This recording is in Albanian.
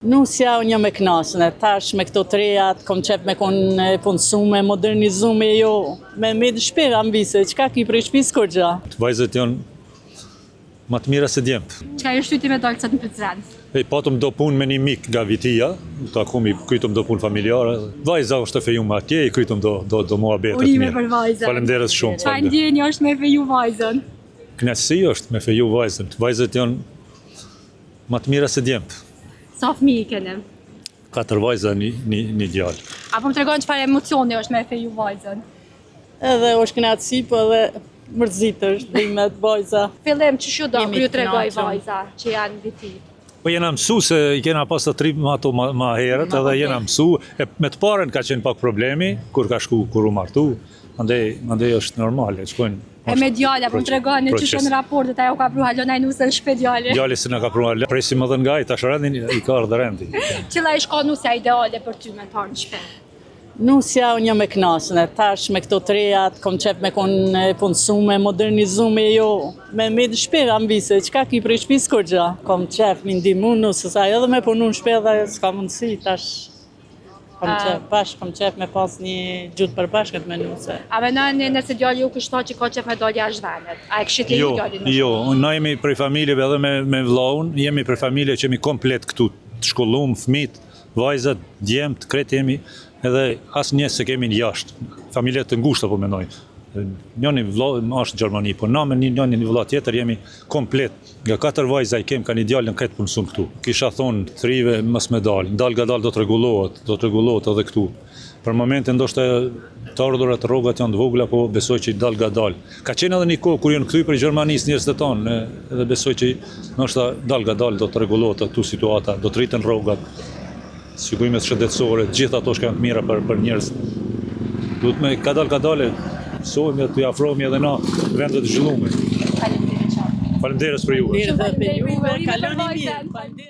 Nusja unë jam e knasën, tash me këto trejat, kom qef me konë punësume, modernizume, jo, me dëshpira mbise, qka ki prej shpis kur gja? Vajzët janë më të mira se djemtë. Qka ju shtyти me dalë qëtë në Prizren? Patëm do punë me një mik nga vitia, takum i krytëm do punë familjare. Vajza është të fejum me atje, i krytëm do mua betet mirë. Urime për vajzën. Falemderes shumë. Qa ndjenjë është me feju vajzën? Knasësi është me feju vajzën. Vajzët janë më të mira se djemtë. Sa fëmi i kene? 4 vajza, një djalë. Apo më tregon çfarë emocioni është me feju vajzën? Edhe është knatësi, po edhe mërzit është dhimet vajza. Fillim që shu do, Jemi kër ju tregoj knaqur. vajza që janë viti? Po jena mësu se i kena pas të trip më ato ma herët, edhe jena mësu. Me të parën ka qenë pak problemi, kur ka shku, kur u martu. Andej është normale, shkojnë. E me djalla, po më tregoni që shën raportet, ajo ka pru halon nusën shpe djali. Djali se nga ka pruar, presim edhe nga i, tash rendin i ka ardhe rendi. Qëla ish ka nusja ideale për ty me të arë në shpe? Nusja unë jam e knasën, tash me këto trejat, kom qef me konë punësume, modernizume, jo, me dëshpira mbise, qka ki prej shpis kur gja? Kom qef me ndimu nusës, ajo edhe me punu në shpe dhe s'ka mundësi, tash kom qef me pas një gjutë përbashkët me nuse. A menoni nëse djali ju kështo që ka qef me dalë jashtë vendet? A e këshit ju djalin në shpe? Jo, na jemi prej familjeve edhe me vllaun, jemi prej familje që jemi komplet këtu, të shkollum, fëmit, vajzat, djemt, kret jemi, edhe asë njësë se kemi një jashtë, familje të ngushta po menoj. Njëni vlau është në Gjermani, po na me një vlla tjetër jemi komplet. Nga 4 vajza i kem ka një djalë në këtë punësum këtu. Kisha thonë, thrive mës me dalë, dal ga dal do të rregullohet edhe këtu. Për momentin ndoshta të ardhurat rrogat janë të vogla, po besoj që i dal ga dal. Ka qenë edhe një kohë kur janë kthy për Gjermanisë njerëzit tonë, edhe besoj që ndoshta dal ga dal do të rregullohet këtu situata, do të rriten rrogat. Sigurimet shëndetësore, gjithë ato shkojnë të mira për njerëz. Duhet me kadal sohemi të afrohemi edhe na vendet të zhvilluara. Faleminderit. Faleminderes për juve. Mirë dhe për juve, Faleminderit, kaloni vajzën. mirë.